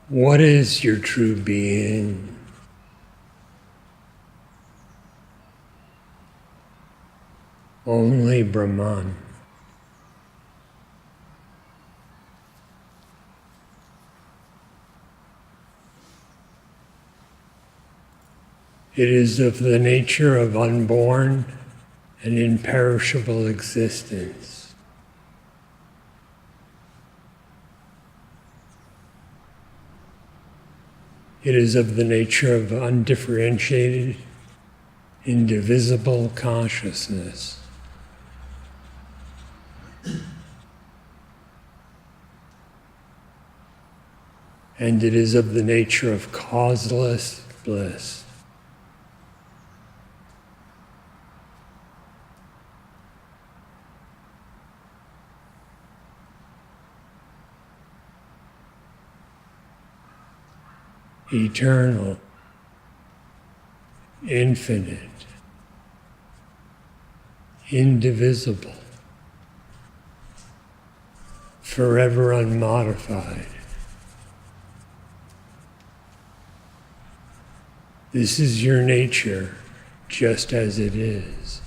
What is your true being? Only Brahman. It is of the nature of unborn and imperishable existence. It is of the nature of undifferentiated, indivisible consciousness. And it is of the nature of causeless bliss. Eternal, infinite, indivisible, forever unmodified. This is your nature, just as it is.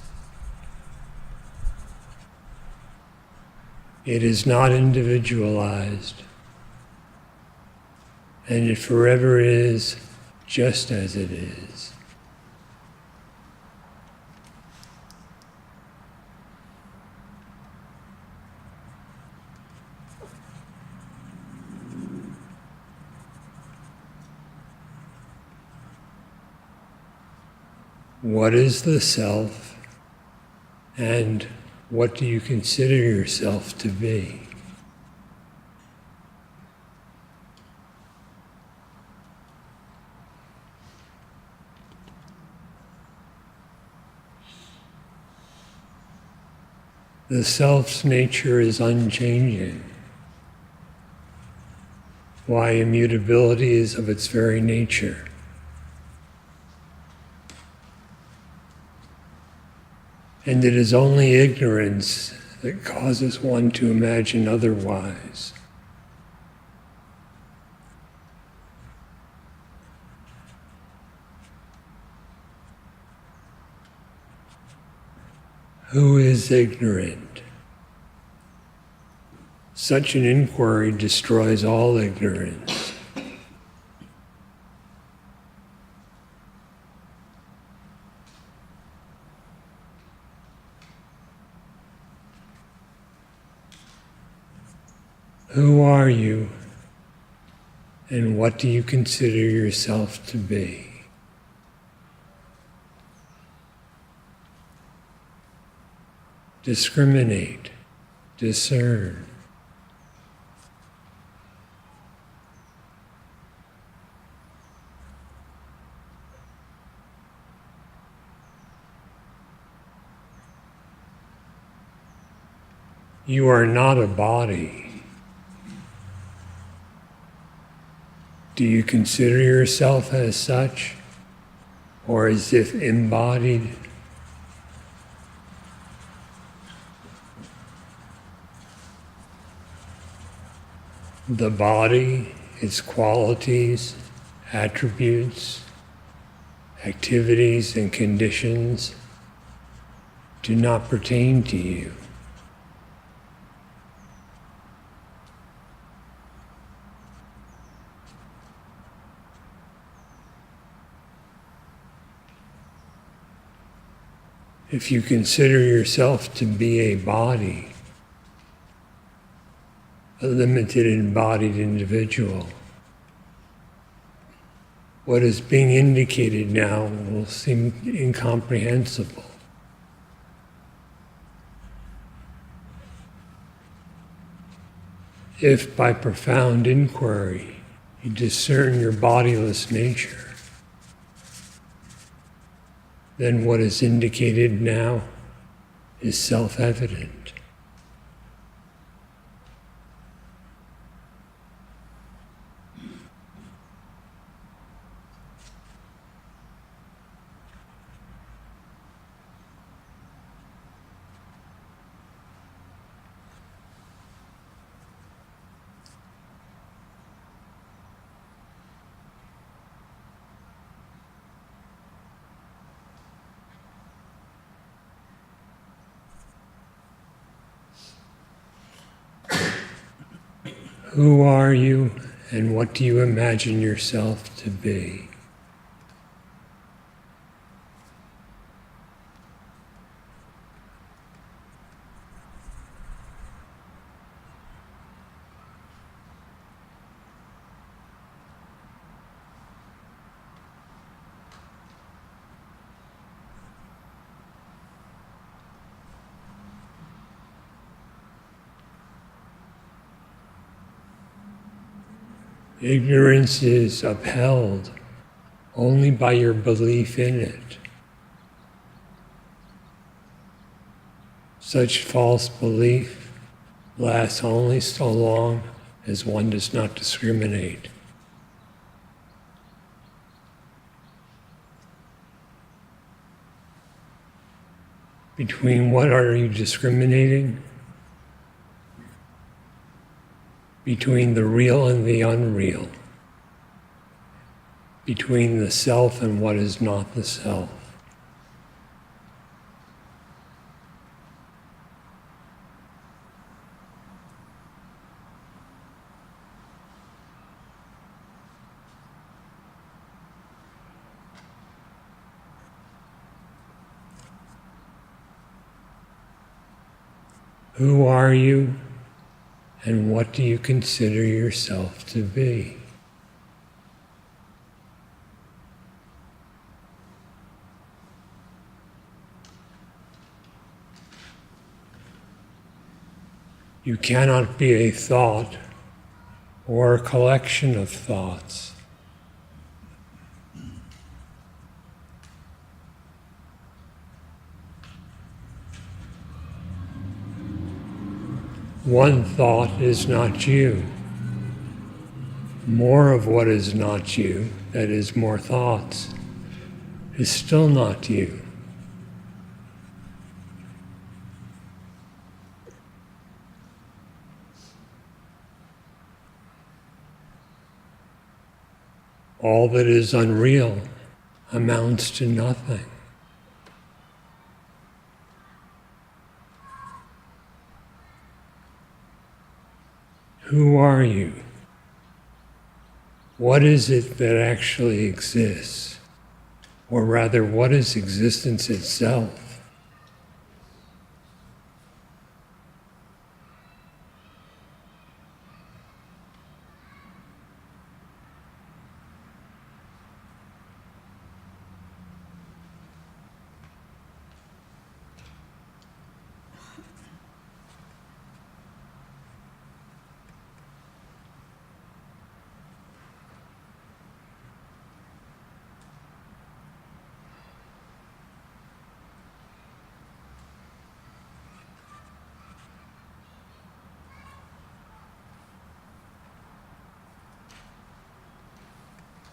It is not individualized, and it forever is just as it is. What is the self, and what do you consider yourself to be? The self's nature is unchanging. Why, immutability is of its very nature. And it is only ignorance that causes one to imagine otherwise. Who is ignorant? Such an inquiry destroys all ignorance. Who are you, and what do you consider yourself to be? Discriminate, discern. You are not a body. Do you consider yourself as such, or as if embodied? The body, its qualities, attributes, activities, and conditions do not pertain to you. If you consider yourself to be a body, a limited embodied individual, what is being indicated now will seem incomprehensible. If by profound inquiry you discern your bodiless nature, then what is indicated now is self-evident. Who are you and what do you imagine yourself to be? Ignorance is upheld only by your belief in it. Such false belief lasts only so long as one does not discriminate. Between what are you discriminating? Between the real and the unreal. Between the self and what is not the self. Who are you, and what do you consider yourself to be? You cannot be a thought or a collection of thoughts. One thought is not you. More of what is not you, that is, more thoughts, is still not you. All that is unreal amounts to nothing. Who are you? What is it that actually exists? Or rather, what is existence itself?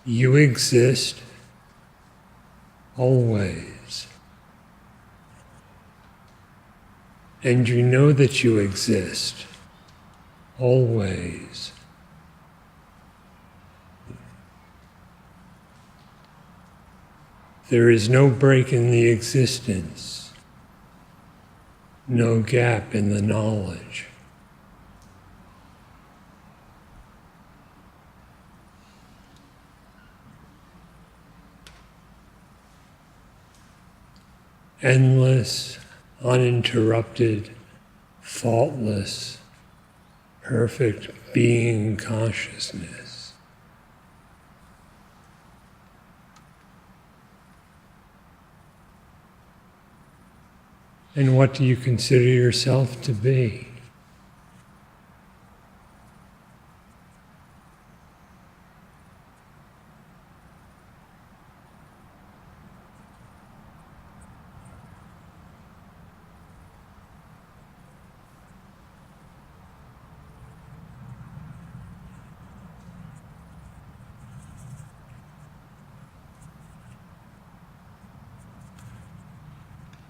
You exist always. And you know that you exist always. There is no break in the existence, no gap in the knowledge. Endless, uninterrupted, faultless, perfect being consciousness. And what do you consider yourself to be?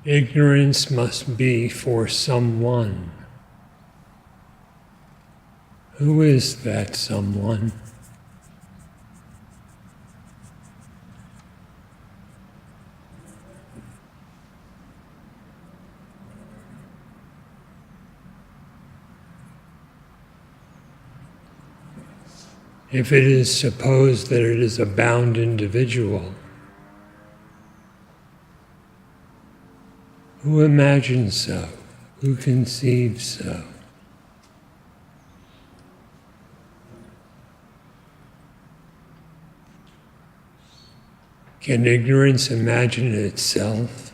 Ignorance must be for someone. Who is that someone? If it is supposed that it is a bound individual, who imagines so? Who conceives so? Can ignorance imagine itself?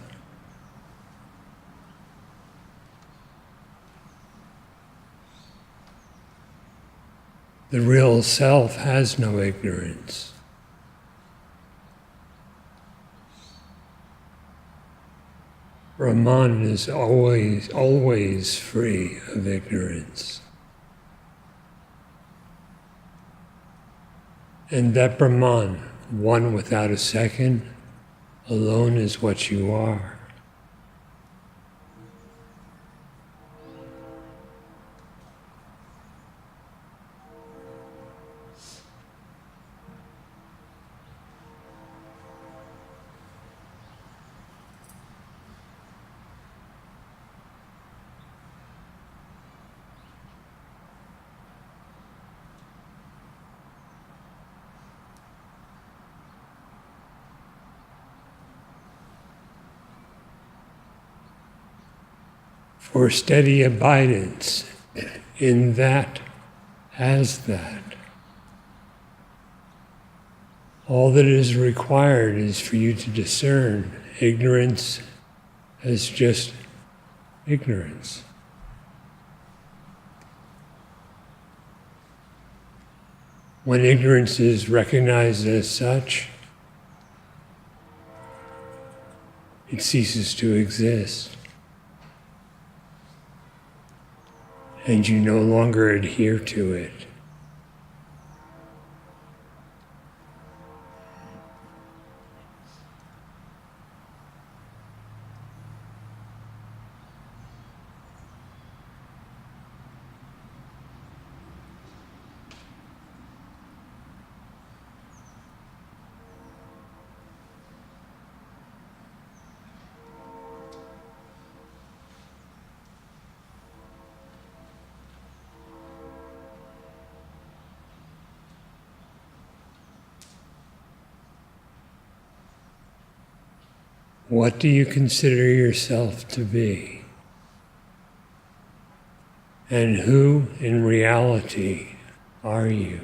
The real self has no ignorance. Brahman is always free of ignorance. And that Brahman, one without a second, alone is what you are. For steady abidance in that as that. All that is required is for you to discern ignorance as just ignorance. When ignorance is recognized as such, it ceases to exist. And you no longer adhere to it. What do you consider yourself to be? And who, in reality, are you?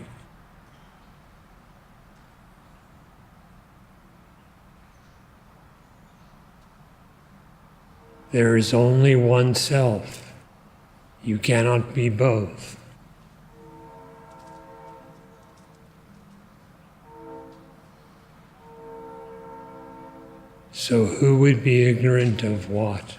There is only one self. You cannot be both. So who would be ignorant of what?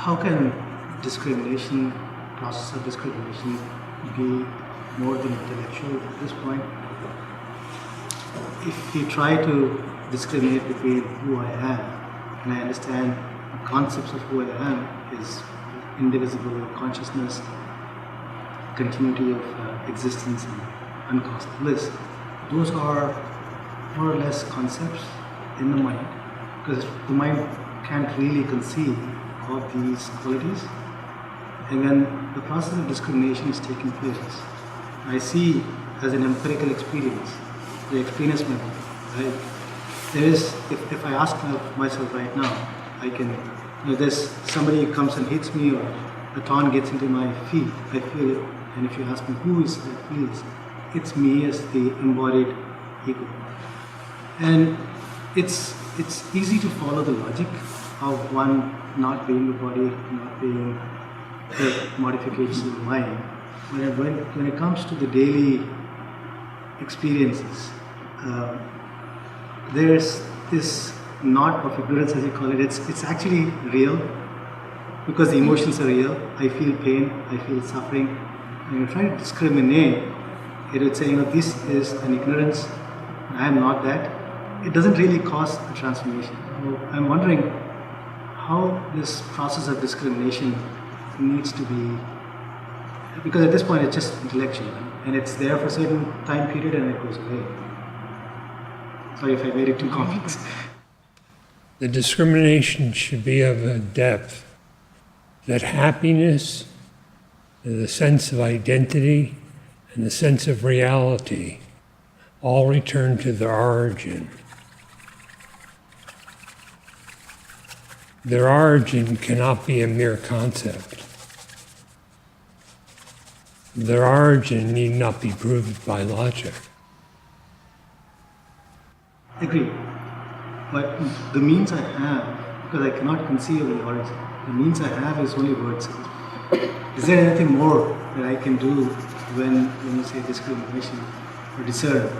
How can discrimination process of discrimination be more than intellectual at this point? If you try to discriminate between who I am, and I understand the concepts of who I am is indivisible consciousness, continuity of existence, and uncaused bliss, those are more or less concepts in the mind, because the mind can't really conceive of these qualities. And when the process of discrimination is taking place, I see as an empirical experience, the experience method, right? There is, if I ask myself right now, I can, there's somebody comes and hits me, or a thorn gets into my feet, I feel it. And if you ask me who is that feels, it's me as the embodied ego. And it's easy to follow the logic of one not being the body, not being the modifications of the mind. But when it comes to the daily experiences, there's this knot of ignorance, as you call it. It's actually real, because the emotions are real. I feel pain, I feel suffering. When you try to discriminate, it would say, this is an ignorance, I am not that. It doesn't really cause a transformation. I'm wondering how this process of discrimination needs to be, because at this point it's just intellectual, and it's there for a certain time period and it goes away. Sorry if I made it too complex. The discrimination should be of a depth that happiness, the sense of identity, and the sense of reality all return to their origin. Their origin cannot be a mere concept. Their origin need not be proved by logic. Agree. But the means I have, because I cannot conceive of the origin, the means I have is only words. Is there anything more that I can do when you say discrimination or discern?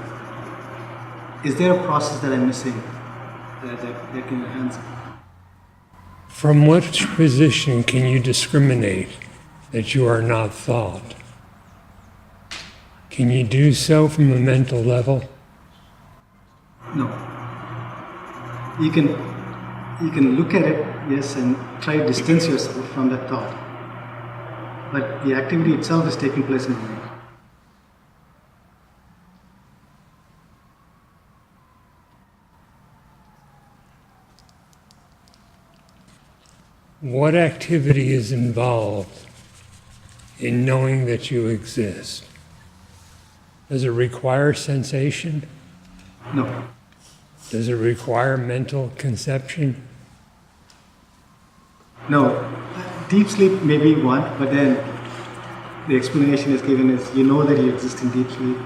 Is there a process that I'm missing that can enhance it? From which position can you discriminate that you are not thought? Can you do so from a mental level? No. You can look at it, yes, and try to distance yourself from that thought. But the activity itself is taking place in the mind. What activity is involved in knowing that you exist? Does it require sensation? No. Does it require mental conception? No. Deep sleep may be one, but then the explanation is given as you know that you exist in deep sleep.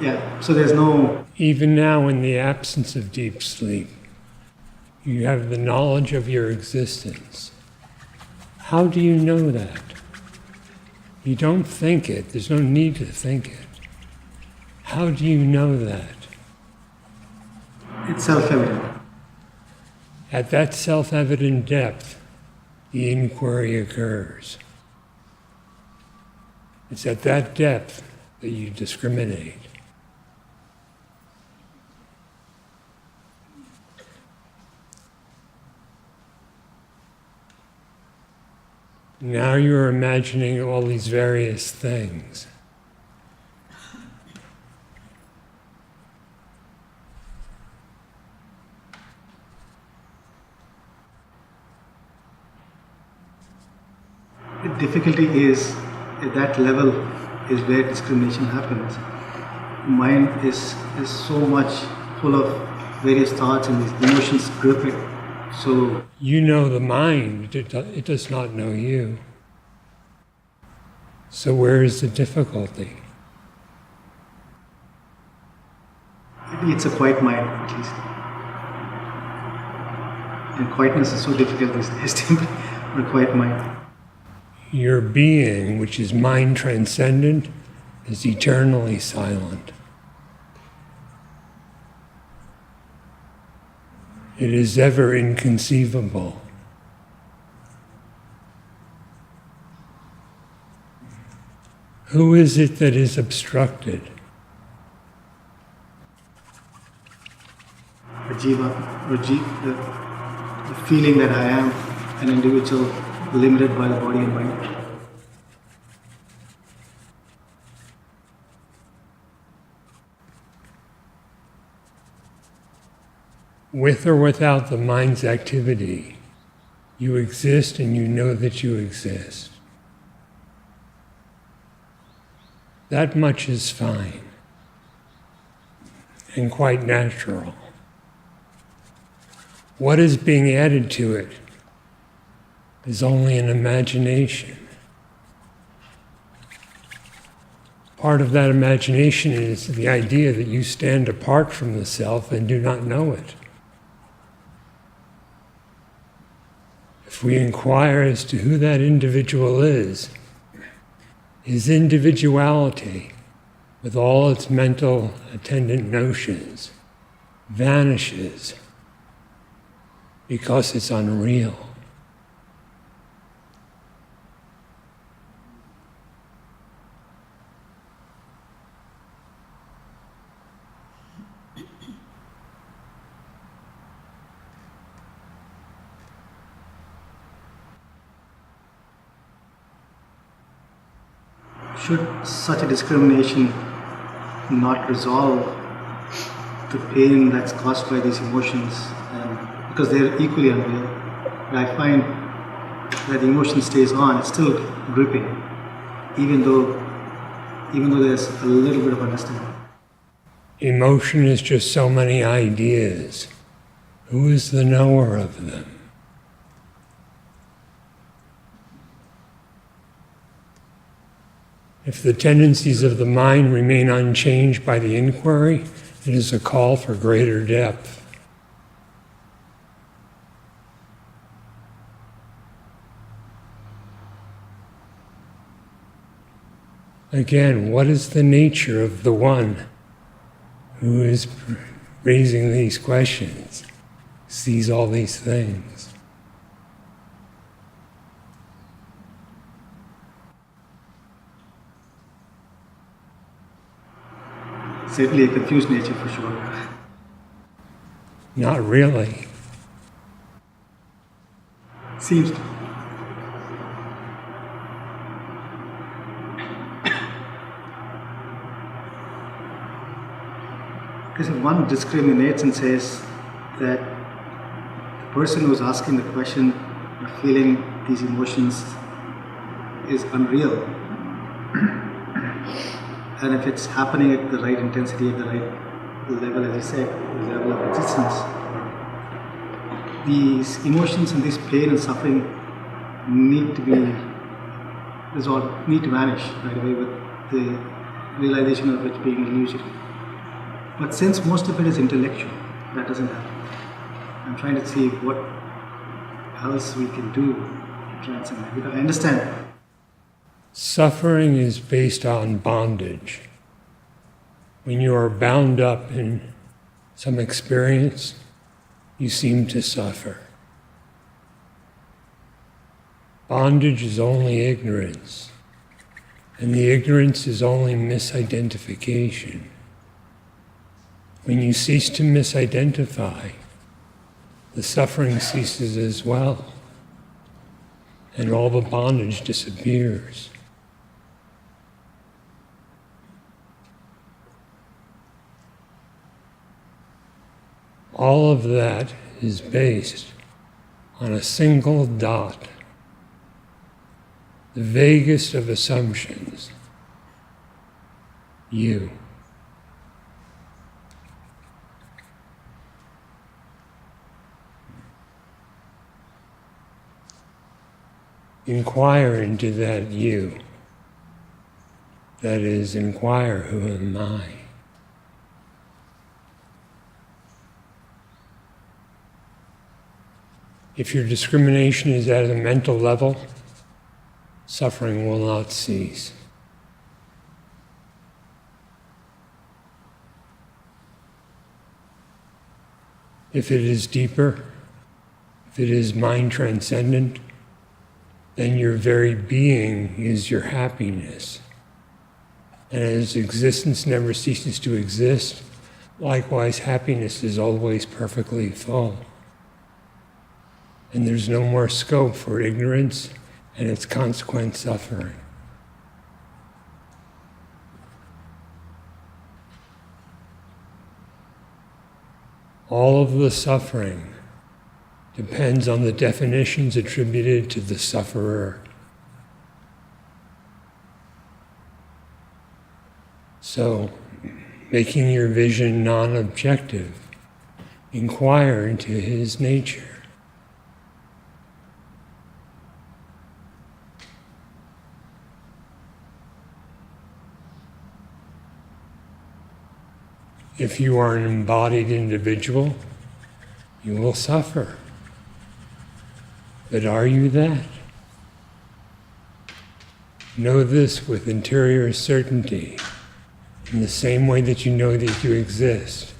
Yeah, so there's no... Even now, in the absence of deep sleep, you have the knowledge of your existence. How do you know that? You don't think it. There's no need to think it. How do you know that? It's self-evident. At that self-evident depth, the inquiry occurs. It's at that depth that you discriminate. Now you're imagining all these various things. The difficulty is, at that level, is where discrimination happens. Mind is so much full of various thoughts and these emotions grip it. So you know the mind, it does not know you. So where is the difficulty? maybe it's a quiet mind, at least. And quietness is so difficult these days to a quiet mind. Your being, which is mind transcendent, is eternally silent. It is ever inconceivable. Who is it that is obstructed? The jiva, or the feeling that I am an individual limited by the body and mind. With or without the mind's activity, you exist and you know that you exist. That much is fine and quite natural. What is being added to it is only an imagination. Part of that imagination is the idea that you stand apart from the self and do not know it. If we inquire as to who that individual is, his individuality, with all its mental attendant notions, vanishes because it's unreal. Should such a discrimination not resolve the pain that's caused by these emotions, because they're equally unreal? But I find that the emotion stays on, it's still gripping, even though there's a little bit of understanding. Emotion is just so many ideas. Who is the knower of them? If the tendencies of the mind remain unchanged by the inquiry, it is a call for greater depth. Again, what is the nature of the one who is raising these questions, sees all these things? Certainly a confused nature for sure. Not really. Seems to. Because if one discriminates and says that the person who's asking the question or feeling these emotions is unreal, and if it's happening at the right intensity, at the right level, as you said, the level of existence, these emotions and this pain and suffering need to be resolved, need to vanish right away with the realization of it being illusory. But since most of it is intellectual, that doesn't happen. I'm trying to see what else we can do to transcend it. Because I understand. Suffering is based on bondage. When you are bound up in some experience, you seem to suffer. Bondage is only ignorance, and the ignorance is only misidentification. When you cease to misidentify, the suffering ceases as well, and all the bondage disappears. All of that is based on a single dot, the vaguest of assumptions, you. Inquire into that you. That is, inquire, who am I? If your discrimination is at a mental level, suffering will not cease. If it is deeper, if it is mind transcendent, then your very being is your happiness. And as existence never ceases to exist, likewise happiness is always perfectly full. And there's no more scope for ignorance and its consequent suffering. All of the suffering depends on the definitions attributed to the sufferer. So, making your vision non-objective, inquire into his nature. If you are an embodied individual, you will suffer. But are you that? Know this with interior certainty, in the same way that you know that you exist,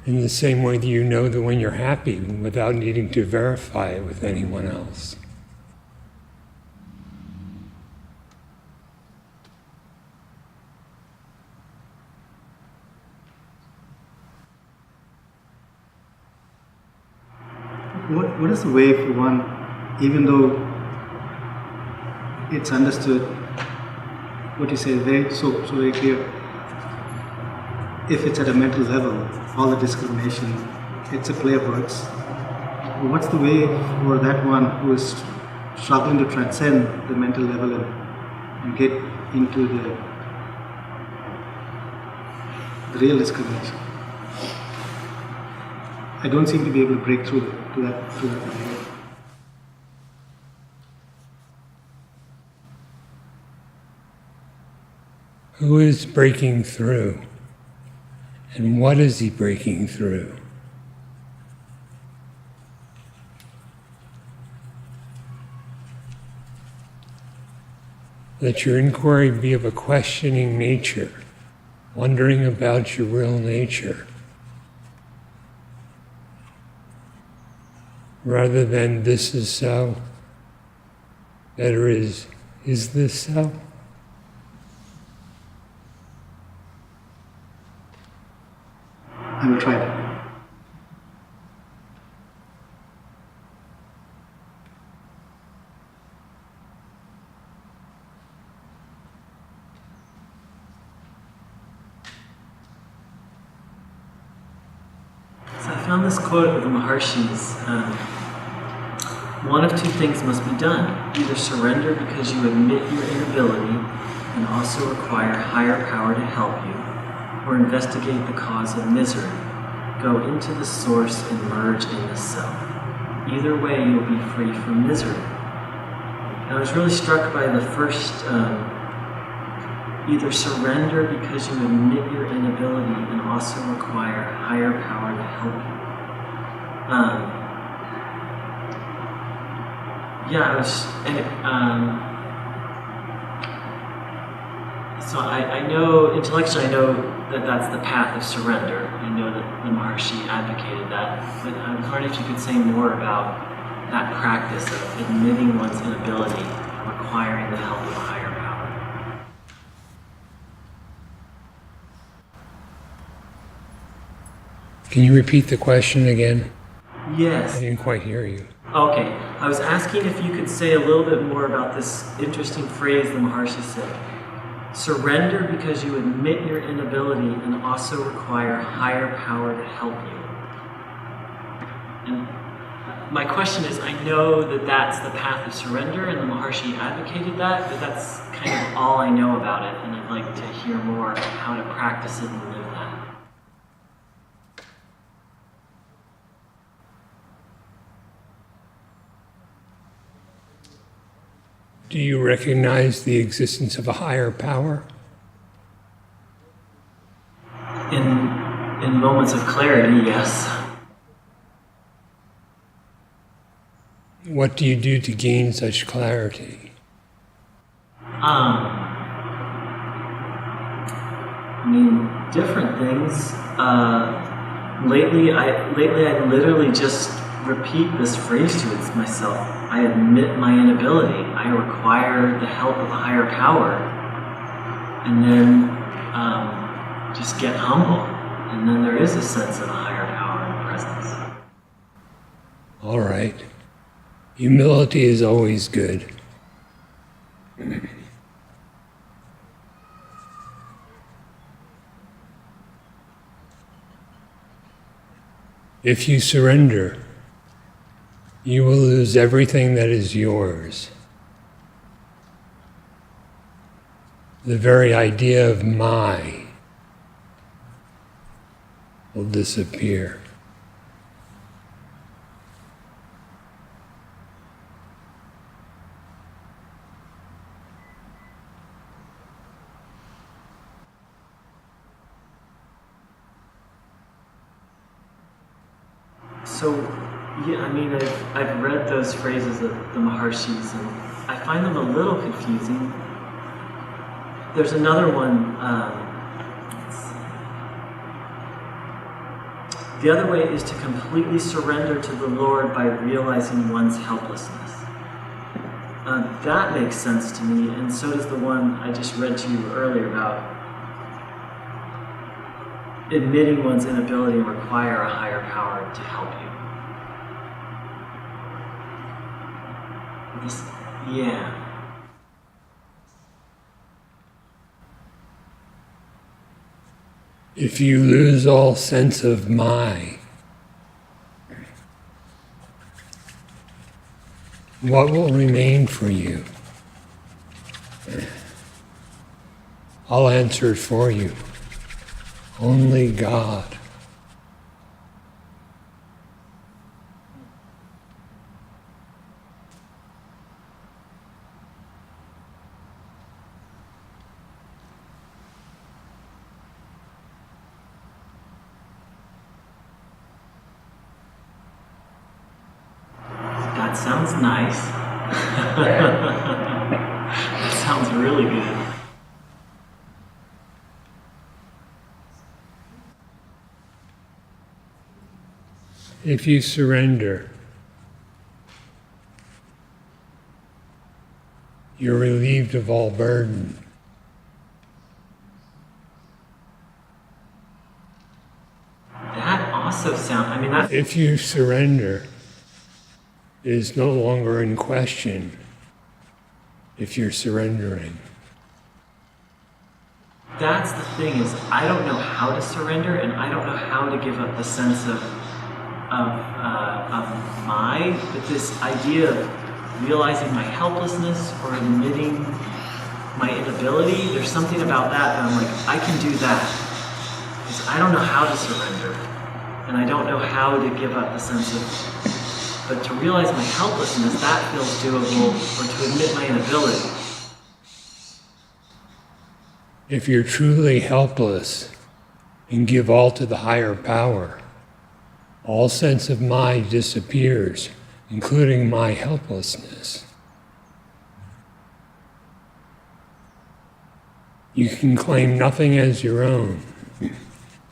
in the same way that you know that when you're happy without needing to verify it with anyone else. What is the way for one, even though it's understood, what you say is so very clear, if it's at a mental level, all the discrimination, it's a play of words. What's the way for that one who is struggling to transcend the mental level and get into the real discrimination? I don't seem to be able to break through to that barrier. Who is breaking through? And what is he breaking through? Let your inquiry be of a questioning nature, wondering about your real nature, rather than this is so, better is this so? I will try that. So I found this quote of the Maharshi's. One of two things must be done. Either surrender because you admit your inability and also require higher power to help you, or investigate the cause of misery. Go into the source and merge in the self. Either way, you'll be free from misery. And I was really struck by the first, either surrender because you admit your inability and also require higher power to help you. So I know, intellectually I know that that's the path of surrender. I know that the Maharshi advocated that, but I'm wondering if you could say more about that practice of admitting one's inability and requiring the help of a higher power. Can you repeat the question again? Yes. I didn't quite hear you. Okay. I was asking if you could say a little bit more about this interesting phrase the Maharshi said. Surrender because you admit your inability and also require higher power to help you. And my question is, I know that that's the path of surrender and the Maharshi advocated that, but that's kind of all I know about it, and I'd like to hear more about how to practice it and live that. Do you recognize the existence of a higher power? In moments of clarity, yes. What do you do to gain such clarity? Different things. Lately I literally just repeat this phrase to myself. I admit my inability. I require the help of a higher power. and then just get humble. And then there is a sense of a higher power and presence. All right. Humility is always good. If you surrender, you will lose everything that is yours. The very idea of my will disappear. So, yeah, I mean, I've read those phrases of the Maharshis, and I find them a little confusing. There's another one. Let's see. The other way is to completely surrender to the Lord by realizing one's helplessness. That makes sense to me, and so does the one I just read to you earlier about admitting one's inability and require a higher power to help you. Yeah. If you lose all sense of my, what will remain for you? I'll answer it for you. Only God. That sounds nice. That sounds really good. If you surrender, you're relieved of all burden. That also sounds, I mean, that's... If you surrender, it is no longer in question if you're surrendering. That's the thing, is I don't know how to surrender, and I don't know how to give up the sense of my, but this idea of realizing my helplessness or admitting my inability, there's something about that I'm like, I can do that. Because I don't know how to surrender, and I don't know how to give up the sense of, but to realize my helplessness, that feels doable, or to admit my inability. If you're truly helpless and give all to the higher power, all sense of my disappears, including my helplessness. You can claim nothing as your own.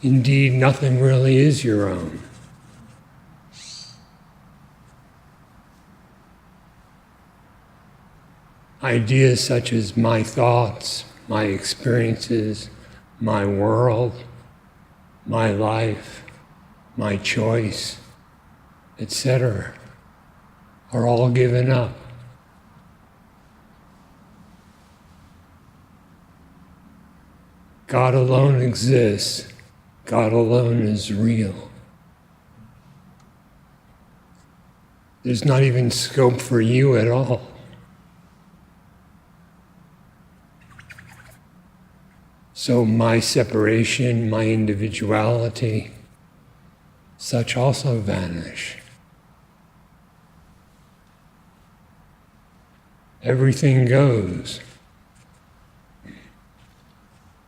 Indeed, nothing really is your own. Ideas such as my thoughts, my experiences, my world, my life, my choice, etc., are all given up. God alone exists. God alone is real. There's not even scope for you at all. So my separation, my individuality, such also vanish. Everything goes.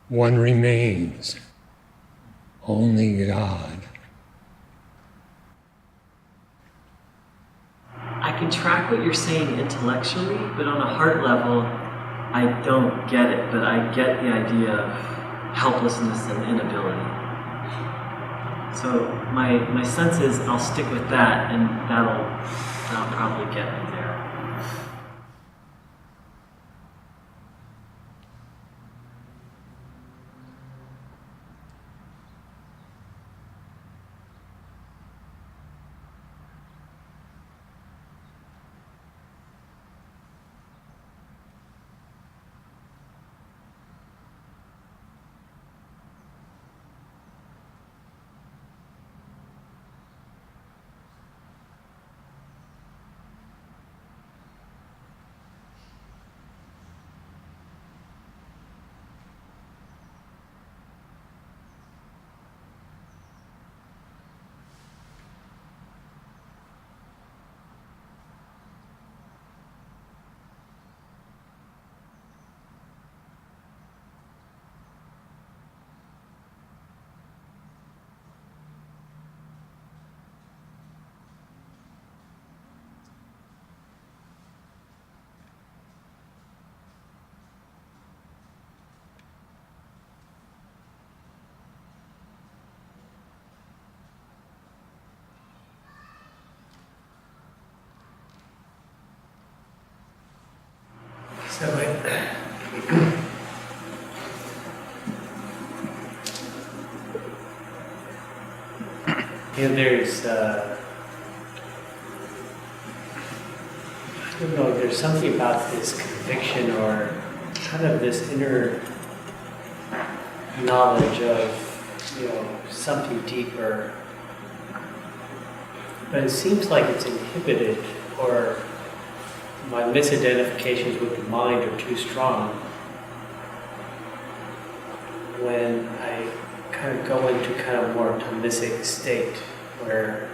One remains. Only God. I can track what you're saying intellectually, but on a heart level, I don't get it, but I get the idea of helplessness and inability. So my sense is I'll stick with that, and that'll probably get me there. So there's, I don't know, there's something about this conviction or kind of this inner knowledge of, something deeper. But it seems like it's inhibited, or my misidentifications with the mind are too strong when I kind of go into kind of more Tamasic state where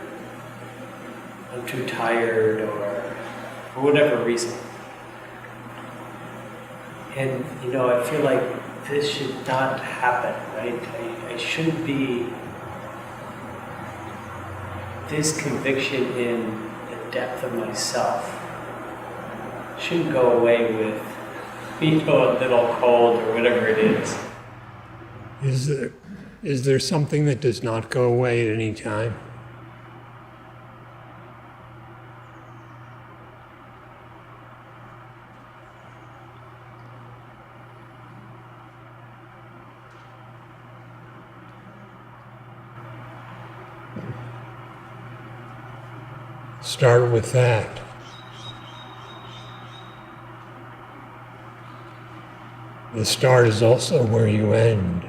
I'm too tired or for whatever reason. And, I feel like this should not happen, right? I shouldn't be this conviction in the depth of myself shouldn't go away with, a little cold or whatever it is. Is there something that does not go away at any time? Start with that. The start is also where you end.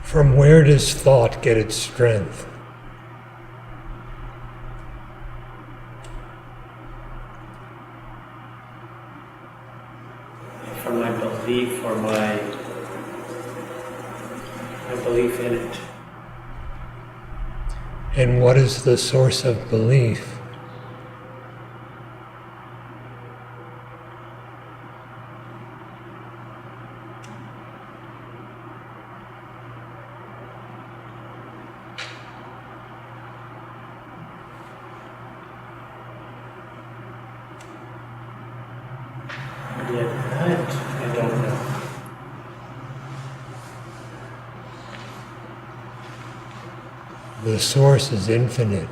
From where does thought get its strength? From my belief or my belief in it. And what is the source of belief? I don't know. The source is infinite.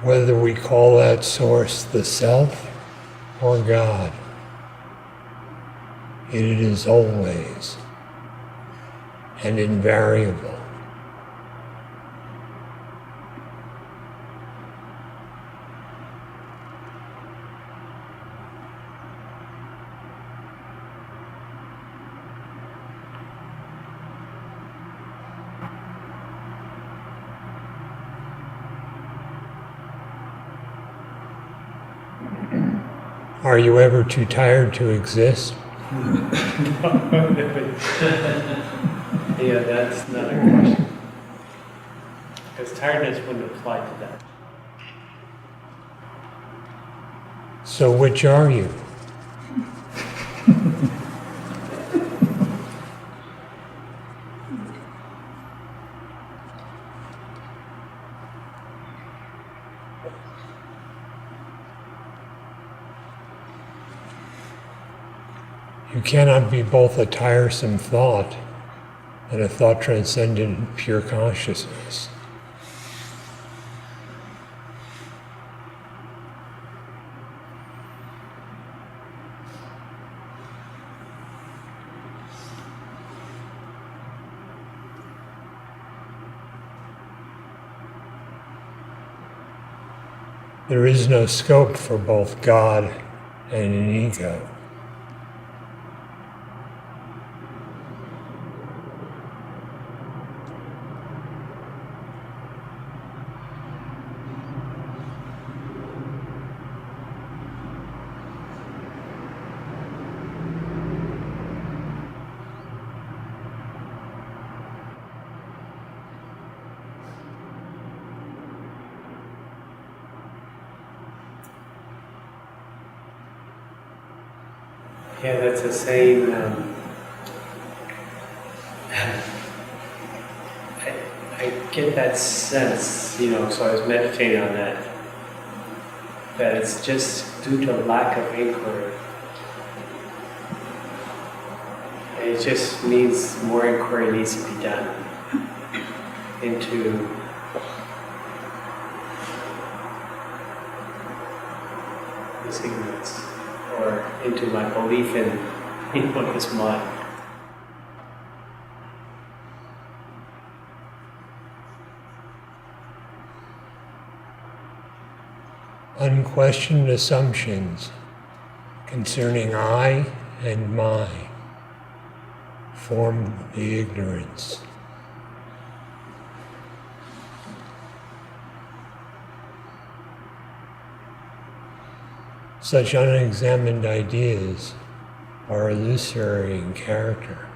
Whether we call that source the self or God, it is always and invariable. Are you ever too tired to exist? Yeah, that's not a question. Because tiredness wouldn't apply to that. So which are you? You cannot be both a tiresome thought and a thought transcendent in pure consciousness. There is no scope for both God and an ego. Yeah, that's the same. I get that sense, you know, so I was meditating on that, that it's just due to lack of inquiry. It just needs more inquiry needs to be done into this ignorance or into my belief in this mind. Unquestioned assumptions concerning I and my form the ignorance. Such unexamined ideas are illusory in character.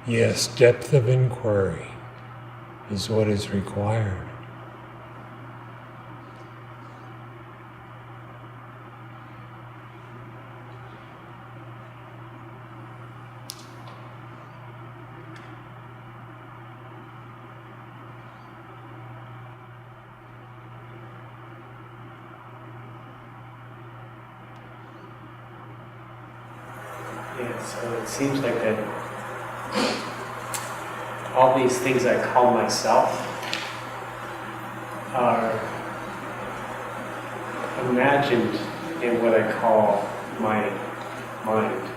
Yes, depth of inquiry is what is required. Yeah, so it seems like that all these things I call myself are imagined in what I call my mind.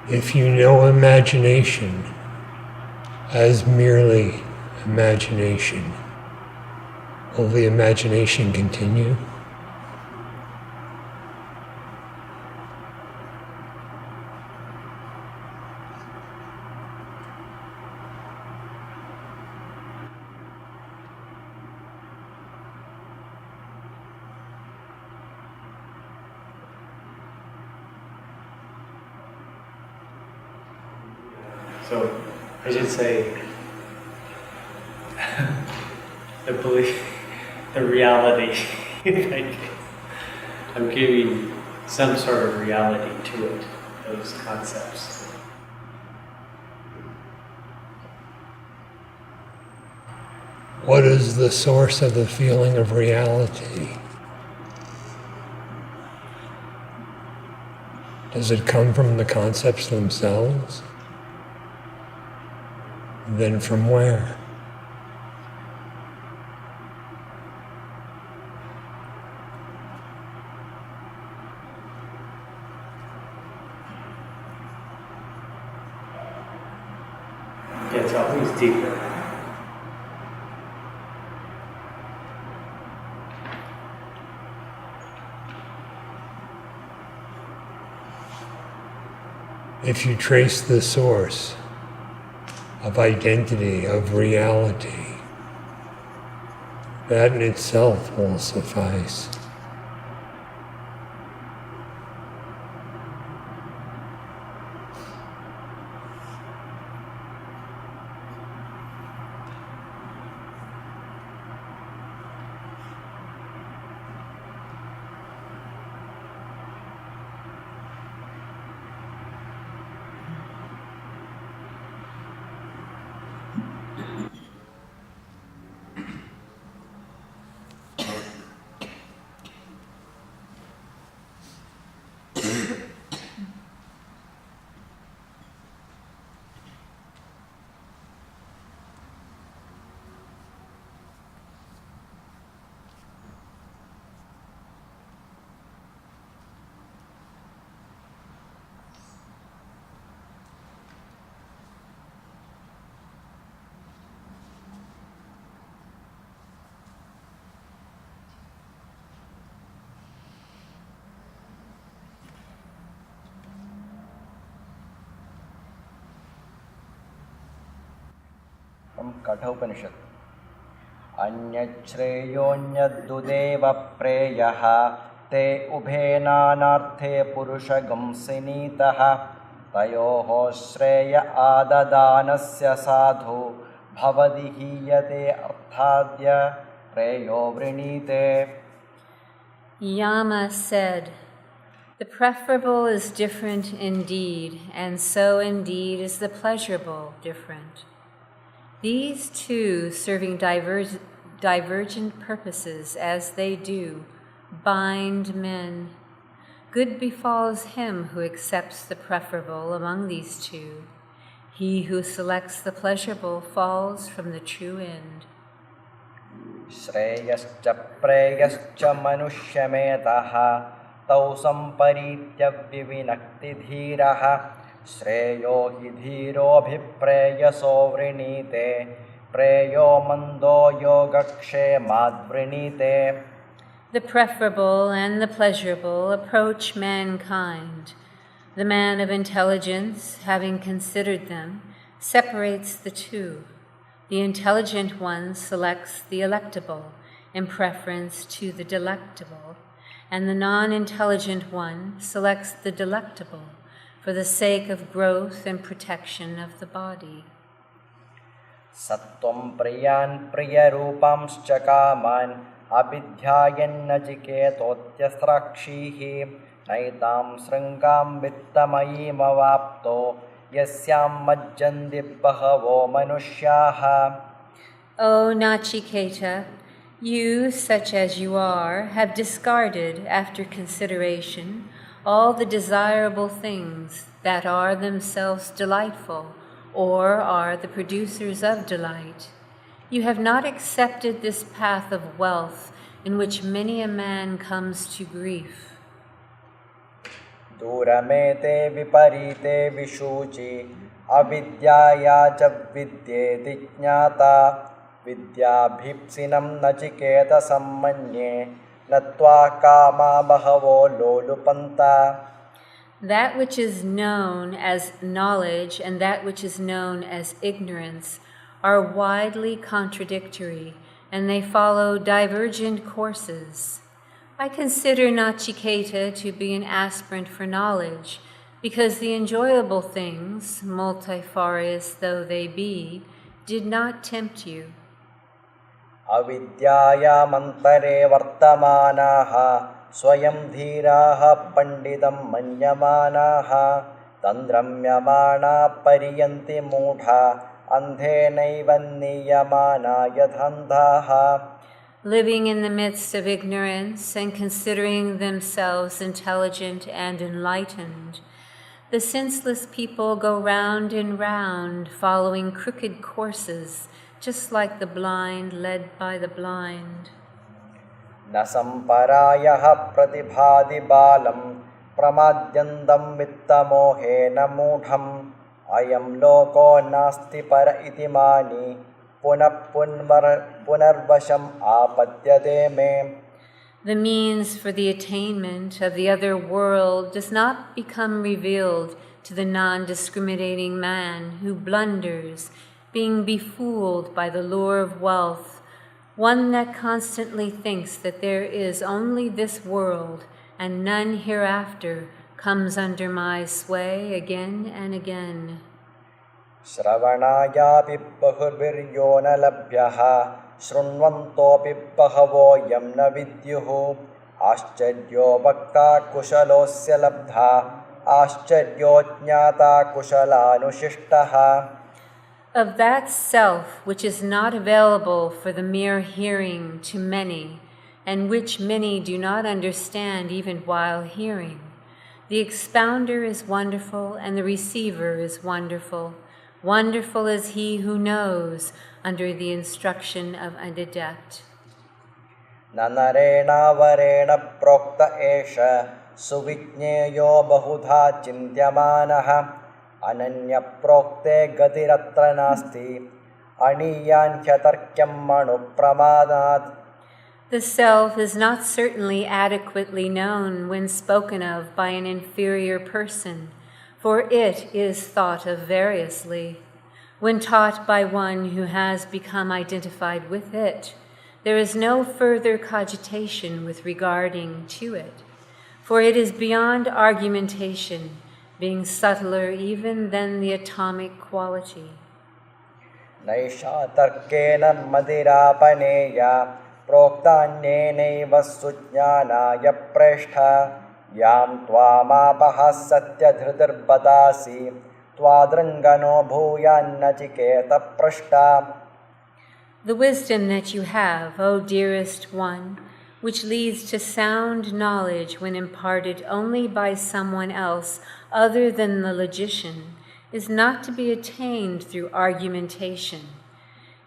If you know imagination as merely imagination, will the imagination continue? So I should say the belief, the reality. Like, I'm giving some sort of reality to it, those concepts. What is the source of the feeling of reality? Does it come from the concepts themselves? Then from where? It's always deeper. If you trace the source of identity, of reality, that in itself will suffice. From Katha Upanishad. अन्यच्छ्रेयोऽन्यद्दुदेव प्रेयः ते उभे नानार्थे पुरुषगंसिनीतः तयोः श्रेय आददानस्य साधु भवति हीयते अर्थाद्य प्रेयो वृणीते. Yama said, "The preferable is different indeed, and so indeed is the pleasurable different. These two, serving divergent purposes as they do, bind men. Good befalls him who accepts the preferable among these two. He who selects the pleasurable falls from the true end." श्रेयश्च प्रेयश्च मनुष्यमेतः तौ सम्परीत्य विविनक्तिधीरः श्रेयो हि धीरोऽभिप्रेयसो वृणीते प्रेयो मन्दो योगक्षेमाद्वृणीते. The preferable and the pleasurable approach mankind. The man of intelligence, having considered them, separates the two. The intelligent one selects the electable in preference to the delectable, and the non-intelligent one selects the delectable for the sake of growth and protection of the body. Sattvam priyan priyarupamscha kaman abidhyayannachiketotyasrakshihi naitam sringam vittamayim avapto yasyam majjandi bahavo manushyaha. O Nachiketa, you, such as you are, have discarded, after consideration, all the desirable things that are themselves delightful or are the producers of delight. You have not accepted this path of wealth in which many a man comes to grief. Duramete viparite vishuchi avidyaya cha vidyeti jnata vidyabhipsinam nachiketa sammanye natva kama bahavo lolupanta. That which is known as knowledge and that which is known as ignorance are widely contradictory, and they follow divergent courses. I consider Nachiketa to be an aspirant for knowledge, because the enjoyable things, multifarious though they be, did not tempt you. Avidyaya mantare vartamanaha swayam dhiraha pandidam manyamanaha tandramyamana pariyanti mudha andhenaiva niyamana yadhandhaha. Living in the midst of ignorance and considering themselves intelligent and enlightened, the senseless people go round and round, following crooked courses, just like the blind led by the blind. Nasamparayaha pratibhadi balam pramadyandam vittamohena mudham ayam loko nasti para itimani punarvasham apadyade me. The means for the attainment of the other world does not become revealed to the non-discriminating man who blunders, being befooled by the lure of wealth, one that constantly thinks that there is only this world and none hereafter comes under my sway again and again. Shravanayapi bahurviryona labhyaha shrunvantopi bahavo yamna vidyuhu ascharyo bhakta kushalosya labdha ascharyo jnata kusalanushishtaha. Of that self which is not available for the mere hearing to many, and which many do not understand even while hearing, the expounder is wonderful and the receiver is wonderful. Wonderful is he who knows under the instruction of an adept. Nanarena varena prokta esha suvijñeyo bahudha chintyamanaha ananya prokte gatiratra nasti aniyanchatarkyam manu pramadad. The self is not certainly adequately known when spoken of by an inferior person, for it is thought of variously. When taught by one who has become identified with it, there is no further cogitation with regarding to it, for it is beyond argumentation, being subtler even than the atomic quality. Naisha tarkena madirapaneya proktanyenaiva sujnanaya prestha yam tvamapaha satya dhridirbadasi tvadrangano bhuyanachiketa prashta. The wisdom that you have, O dearest one, which leads to sound knowledge when imparted only by someone else other than the logician, is not to be attained through argumentation.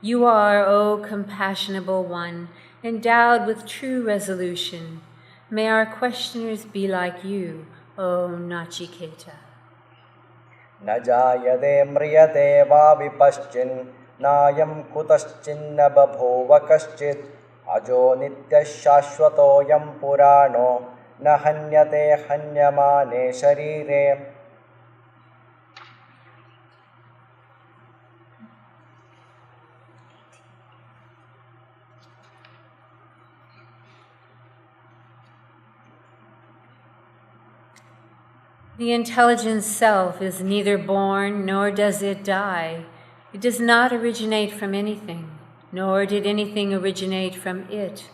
You are, O compassionable one, endowed with true resolution. May our questioners be like you, O Nachiketa. Najayade mriyate va vipaschin nayam kutaschinna babhova kaschit ajo nitya shashvatoyam purano na hanyate hanyamane sharire. The intelligent self is neither born nor does it die. It does not originate from anything, nor did anything originate from it.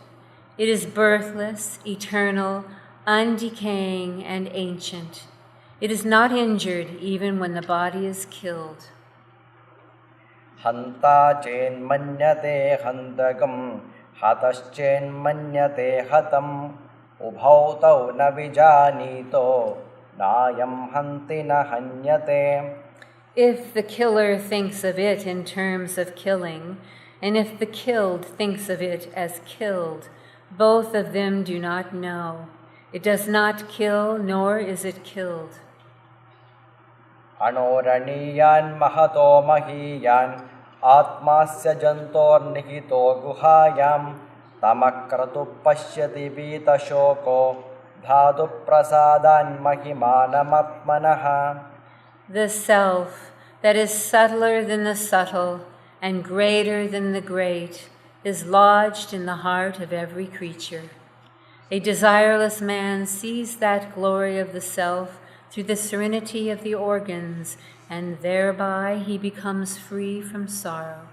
It is birthless, eternal, undecaying, and ancient. It is not injured even when the body is killed. Hanta chen manyate hantagam hataschen manyate hatam ubhautau na vijanito nayam hanti na hanyate. If the killer thinks of it in terms of killing, and if the killed thinks of it as killed, both of them do not know. It does not kill, nor is it killed. Anoraniyan mahato mahiyan atmasya jantor nihito guhayam tamakratu pashyati vita shoko dhatu prasadan mahimanamatmanaha. The self that is subtler than the subtle and greater than the great is lodged in the heart of every creature. A desireless man sees that glory of the self through the serenity of the organs, and thereby he becomes free from sorrow.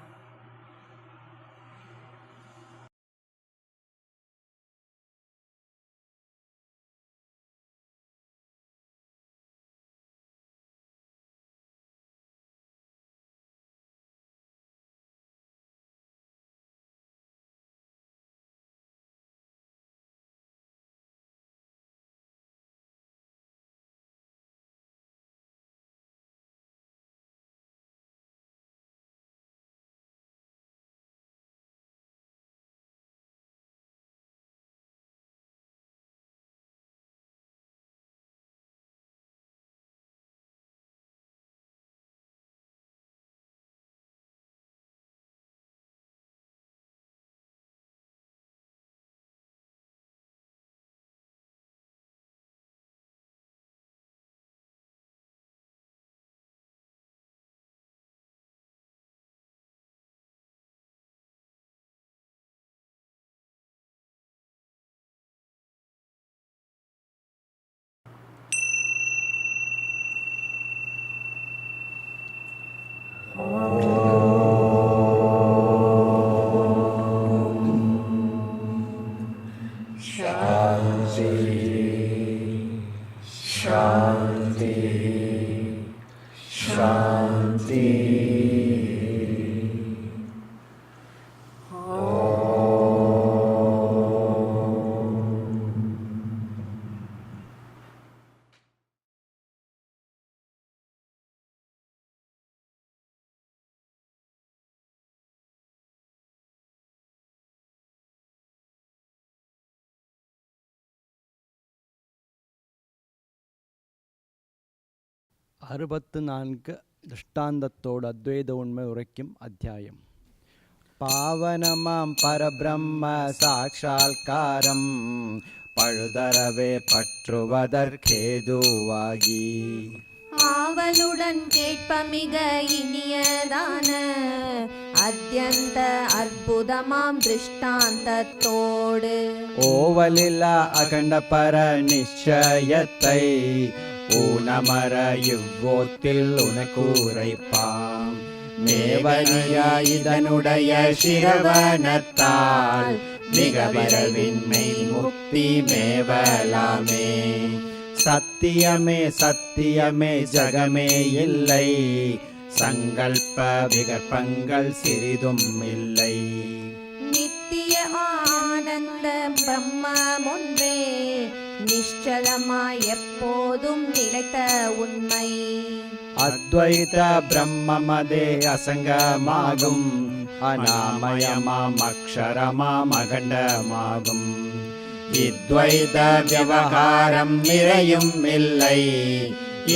அறுபத்து நான்கு திருஷ்டாந்தத்தோடு அத்வைத உண்மை உரைக்கும் அத்தியாயம். பாவனமாம் பரபிரம்ம சாட்சா்காரம் பழுதரவே பற்றுவதற்கேதுவாகி ஆவலுடன் கேட்ப மிக இனியதான அத்யந்த அற்புதமாம் திருஷ்டாந்தத்தோடு ஓவலில்லா அகண்ட பர நிச்சயத்தை ஊனமர இவ்வோத்தில் உனக்கூரைப்பாம் மேவனியா இதனுடைய சிரவணத்தால் மிக விரைவின்மை முக்தி மேவலாமே. சத்தியமே சத்தியமே ஜகமே இல்லை, சங்கல்ப விகற்பங்கள் சிறிதும் இல்லை. நித்திய ஆனந்த பிரம்மம் ஒன்றே நிശ്ചலமாய் எப்போதும் நிலைத்த உண்மை. அத்வைத பிரம்மமதே அசங்கமாகும், அநாமயமாம் அக்ஷரமாம் அகண்டமாகும். இத்வைத விவகாரம் நிறையும் இல்லை,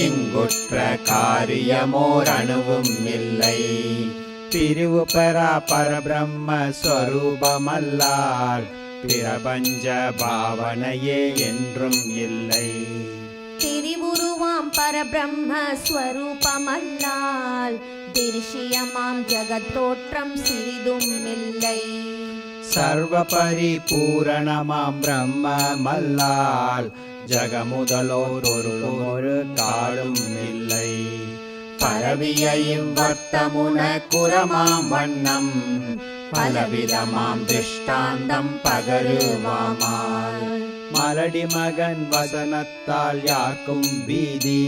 இங்குற்ற காரியமோர் அணுவும் இல்லை. பிரிவு பெறா பரபிரம்ம ஸ்வரூபமல்லால் பிரபஞ்ச பாவனையே என்றும் இல்லை. திரிவுருவாம் பரபிரம்ம ஸ்வரூபமல்லால் திருஷ்யமாம் ஜகத்தோற்றம் சிறிதும் இல்லை. சர்வ பரிபூரணமாம் பிரம்மமல்லால் ஜகமுதலோர் ஒரு காடும் இல்லை. பரவிய இவ்வர்த்தமுன குரமாம் வண்ணம் பலவிதமாம் திருஷ்டாந்தம் பகருவாமால். மலடி மகன் வசனத்தால் யாக்கும் பீதி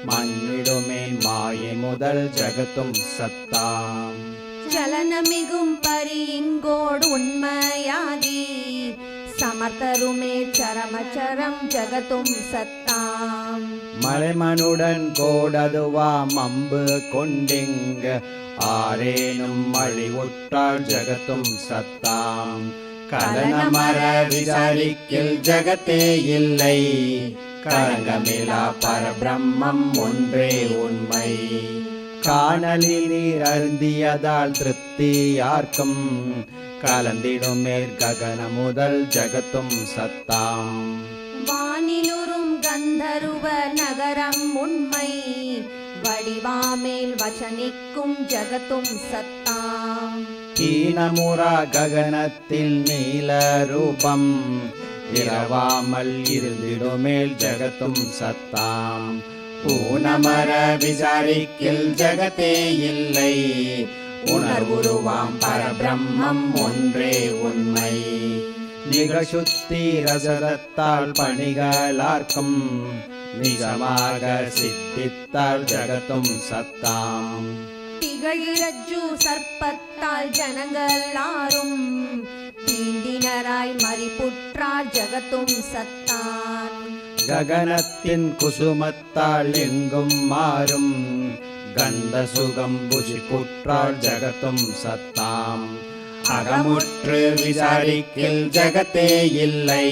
மண்ணிடுமே மாயை முதல் ஜகத்தும் சத்தாம். சலனமிகும் பரியிங்கோடு உண்மையாகி சமர்த்தருமே சரமச்சரம் ஜகத்தும் சத்தாம். மலைமனுடன் கோடதுவாம் அம்பு கொண்டிங்க ஆரேனும் அழிவுற்றால் ஜகத்தும் சத்தாம். கலனமர விசாரிக்கில் ஜகத்தே இல்லை, கலங்கமிலா பரபிரம்மம் ஒன்றே உண்மை. காணலில் நீர் அருந்தியதால் திருப்தியார்க்கும் கலந்திடும் மேற்ககன முதல் ஜகத்தும் சத்தாம். வானிலுறும் கந்தருவ நகரம் உண்மை, வடிவாமேல் வசனிக்கும் ஜகத்தும் சத்தாம். கீனமுறா ககனத்தில் நீல ரூபம் இரவாமல் இருந்திடுமேல் ஜகத்தும் சத்தாம். ஊனமர விசாரிக்கில் ஜகத்தே இல்லை, உணர்வுருவாம் பரபிரம்மம் ஒன்றே உண்மை. நிகழ்சுத்தி ரசதத்தால் பணிகளார்க்கும் நிஜமாக சித்தித்தால் ஜகத்தும் சத்தாம். திகழிரஜ்ஜு சர்ப்பத்தால் ஜனங்களாரும் தீண்டினராய் மறிப்புற்றார் ஜகத்தும் சத்தான். ககனத்தின் குசுமத்தால் எங்கும் மாறும் கந்த சுகம் புஜிப்புற்றால் ஜகத்தும் சத்தாம். அகமுற்று விசாரிக்கில் ஜகத்தே இல்லை,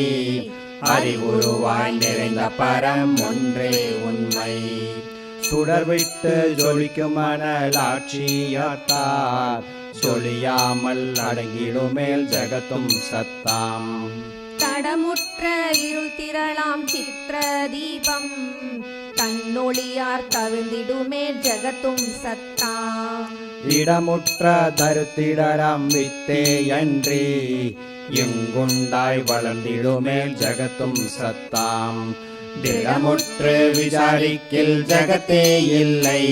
அறிவுருவாய் நிறைந்த பரம் ஒன்றே உண்மை. சுடர்விட்டு ஜொலிக்கும் மணலாட்சியாத்தார் சொலியாமல் அடங்கிடுமேல் ஜகத்தும் சத்தாம். தடமுற்ற இருள் திரளாம் சித்திர தீபம் தன்னொளியார் தவிழ்ந்திடுமே ஜகத்தும் சத்தாம். இடமுற்ற தருத்திடராம் வித்தே அன்றி எங்குண்டாய் வளர்ந்திடுமேல் ஜகத்தும் சத்தாம். திடமுற்று விசாரிக்கில் ஜகத்தே இல்லை,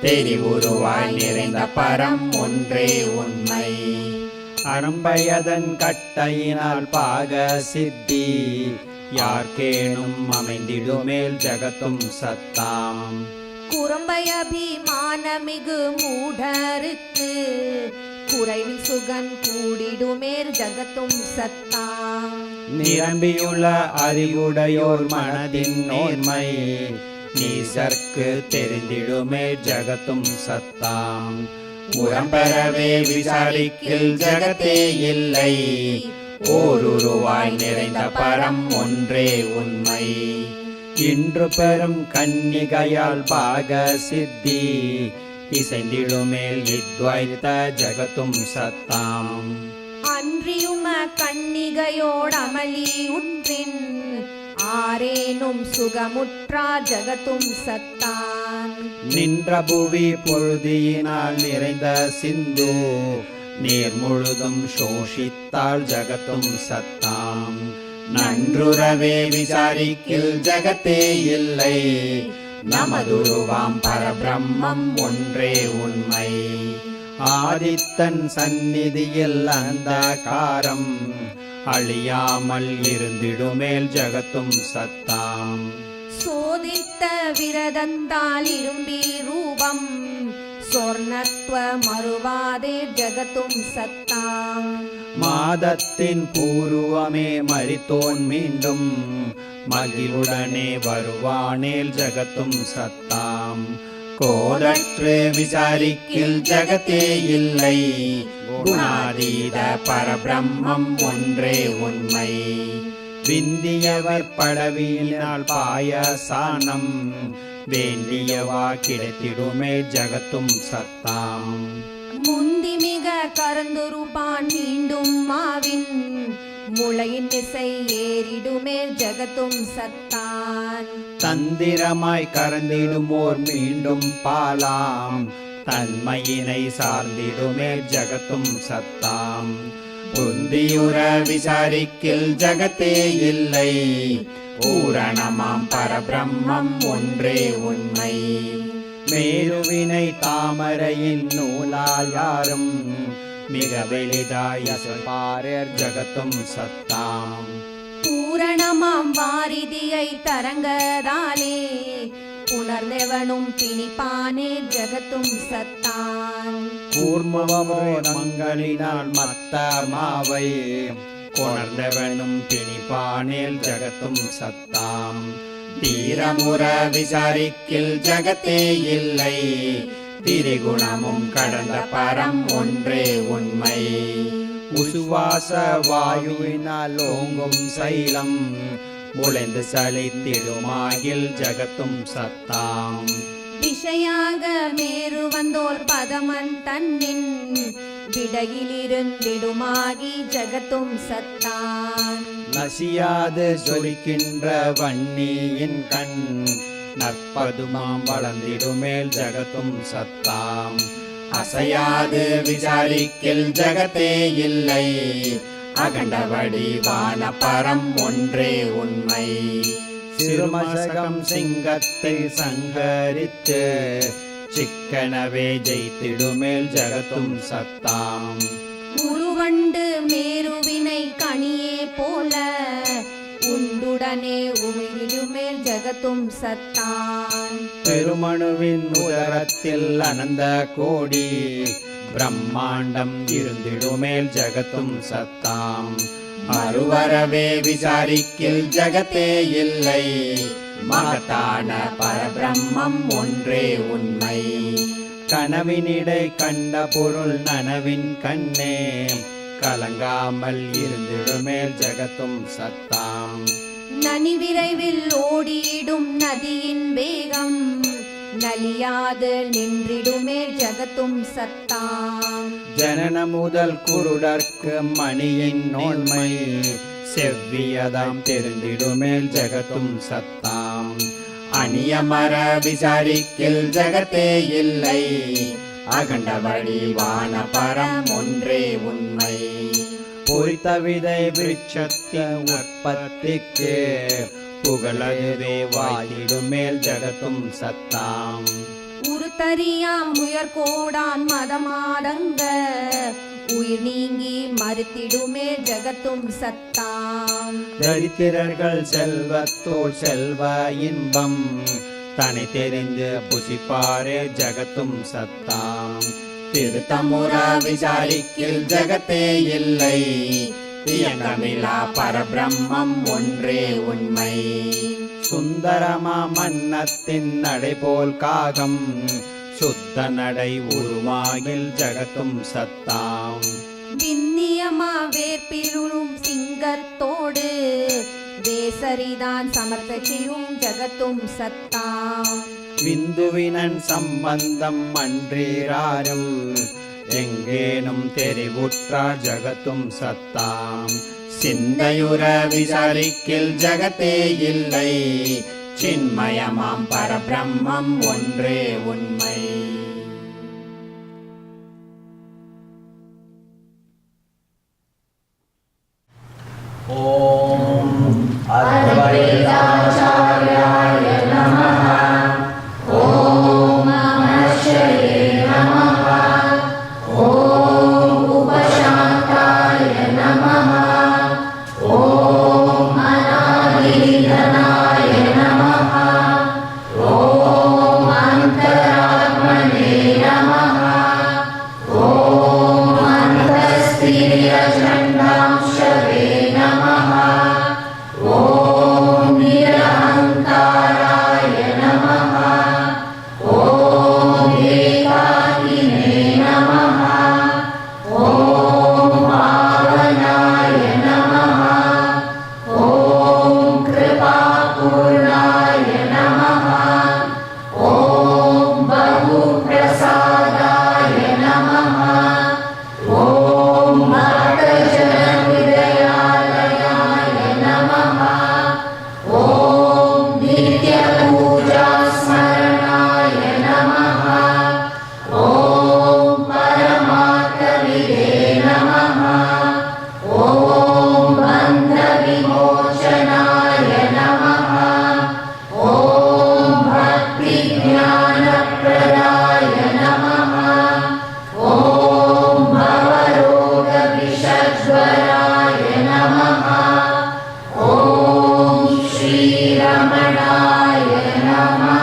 தெரிவுருவாய் நிறைந்த பரம் ஒன்றே உண்மை. அரும்பையதன் கட்டையினால் பாக சித்தி யார்கேனும் அமைந்திடுமேல் ஜகத்தும் சத்தாம். குறும்பையபிமானமிகு மூடருக்கு குறைவில் சுகன் கூடிடுமேர் ஜகத்தும் சத்தாம். நிரம்பியுள்ள அறிவுடையோர் மனதின் நேர்மை நீசர்க்கு தெரிந்திடுமே ஜகத்தும் சத்தாம். உரம்பெறவே விசாரிக்கில் ஜகத்தே இல்லை, ஓருருவாய் நிறைந்த பரம் ஒன்றே உண்மை. இன்று பெரும் கன்னிகையால் பாக சித்தி இசைந்திடுமேல் இத்வைத ஜகத்தும் சத்தாம். அன்றியும கன்னிகையோடமளி உற்றின் ஆரேனும் சுகமுற்றார் ஜகத்தும் சத்தான். நின்ற புவி பொழுதியினால் நிறைந்த சிந்து நீர் முழுதும் சோஷித்தால் ஜகத்தும் சத்தாம். நன்றுறவே விசாரிக்கில் ஜகத்தே இல்லை, நமதுருவாம் பரபிரம்மம் ஒன்றே உண்மை. ஆதித்தன் சந்நிதியில் அந்த காரம் அழியாமல் இருந்திடுமேல் ஜகத்தும் சத்தாம். சோதித்த விரதந்தால் இரும்பி ரூபம் சொர்ணத்வ மறுவாதே ஜகத்தும் சத்தாம். மாதத்தின் பூர்வமே மரித்தோன் மீண்டும் மகிழுடனே வருவானேல் ஜகத்தும் சத்தாம். கோதற்று விசாரிக்கில் ஜகத்தே இல்லை, குணாதீத பரபிரம்மம் ஒன்றே உண்மை. விந்தியவர் படவியினால் பாயசானம் வேண்டியவா கிடைத்திடுமே ஜகத்தும் சத்தாம். முந்தி மிக கரந்துருபான் மீண்டும் மாவின் முளையின் திசை ஏறிடுமே ஜகத்தும் சத்தான். தந்திரமாய் கறந்திடுமோர் மீண்டும் பாலாம் தன்மையினை சார்ந்திடுமே ஜகத்தும் சத்தாம். புந்தியுற விசாரிக்கில் ஜகத்தே இல்லை, பூரணமாம் பரபிரம்மம் ஒன்றே உண்மை. மேருவினை தாமரையின் நூலால் யாரும் மிக வெளிதாய் பாரர் ஜகத்தும் சத்தாம். பூரணமாம் வாரிதியை தரங்கதாலே உணர்ந்தவனும் பிணிப்பானே ஜகத்தும் சத்தான். கூர்மவோர் மங்களினால் மத்த மாவை கொணர்ந்தவனும் பிணிப்பானேல் ஜகத்தும் சத்தாம். தீரமுற விசாரிக்கில் ஜகத்தே இல்லை, திரிகுணமும் கடந்த பரம் ஒன்றே உண்மை. உசுவாச வாயுவினால் ஓங்கும் சைலம் முளைந்து சலித்திடுமாகில் ஜகத்தும் சத்தாம். விஷயாக மேரு வந்தோர் பதமன் தன்னின் விடையிலிருந்திடுமாகி ஜகத்தும் சத்தான். நசியாது ஜொலிக்கின்ற வன்னியின் கண் நற்பதுமாம் வளர்ந்திடுமேல் ஜகத்தும் சத்தாம். அசையாது விசாரிக்கில் ஜகத்தே இல்லை, அகண்டவடி வான பரம் ஒன்றே உண்மை. சிறுமசகம் சிங்கத்தை சங்கரித்து சிக்கனவே ஜெயித்திடுமேல் ஜகத்தும் சத்தாம். உருவண்டு மேருவினை கனியே போல உண்டுடனே உமிழிடுமேல் ஜகத்தும் சத்தான். பெருமணுவின் உதரத்தில் அனந்த கோடி பிரம்மாண்டம் இருந்திடுமேல் ஜகத்தும் சத்தாம். அருவரவே விசாரிக்கில் ஜகத்தே இல்லை, மகத்தான பரபிரம்மம் ஒன்றே உண்மை. கனவினிடை கண்ட பொருள் நனவின் கண்ணே கலங்காமல் இருந்திடுமேல் ஜகத்தும் சத்தாம். நனி விரைவில் ஓடியிடும் நதியின் வேகம் நலியாது நின்றிடுமே ஜகத்தும் சத்தாம். ஜனன முதல் குருடர்க்கு மணியின் நோன்மை செவ்வியதாம் தெரிந்திடுமேல் ஜகத்தும் சத்தாம். அணியமர விசாரிக்கில் ஜகத்தே இல்லை, அகண்டவடி வான பரம் ஒன்றே உண்மை. பொய்த்த விதை விருட்சத்தின் உற்பத்திக்கு புகழதுவே வாயிடுமேல் ஜகத்தும் சத்தாம். உருத்தறியாம் உயர்கோடான் மதமாடங்க உயிர் நீங்கி மறுத்திடுமே ஜகத்தும் சத்தாம். தரித்திரர்கள் செல்வத்தோ செல்வ இன்பம் தனி தெரிந்து புசிப்பாரே ஜகத்தும் சத்தாம். திருத்தமுற விசாரிக்கில் ஜகத்தே இல்லை, தியங்கமிலா பரபிரம்மம் ஒன்றே உண்மை. சுந்தரமா மன்னத்தின் நடை போல் காகம் சுத்த நடை உருவாகில் ஜகத்தும் சத்தாம். விண்ணியமா வேற்பிலும் சிங்கத்தோடு வேசரிதான் சமர்த்தச்சியும் ஜகத்தும் சத்தாம். விந்துவினன் சம்பந்தம் அன்றீராரும் எங்கேனும் தெரிவுற்றார் ஜகத்தும் சத்தாம் சிந்தையுற விசாரிக்கில் ஜகத்தே இல்லை சின்மயமாம் பரபிரம்மம் ஒன்றே உண்மை. ஓம் அத்வைதாச்சார்யாய நமः. ஓம் நமஸ்யே நமः. ஓம் உபசாந்தாய நமः. ஓம் அநாதிதனாய நமः. ஓம் அந்தராத்மனே நமः. ஓம் அந்தஸ்திரியஜண்டாம்சவே நமः. ஓம் நிரஹங்காராய நமः. ஓம் ஏகாகினே நமः. ஓம் பாவனாய நமः. ஓம் கிருபாபூர்ணாய நமः. ஓம் பகுப்பிரசாதாய நமः. ஓம் பக்தஜனஹிருதயாலயாய நமः. ஓம் நித்யபூஜாஸ்மரணாய நமः. ஓம் பரமார்த்தவிதே நமः. ஓம் பந்தவிமோச்சனாய நமः. ஓம் பக்திஞானப்ரதாய நமः. ஓம் பவரோகவிஷஜ்வராய நமः. ஓம் ஸ்ரீரமணாய நமः.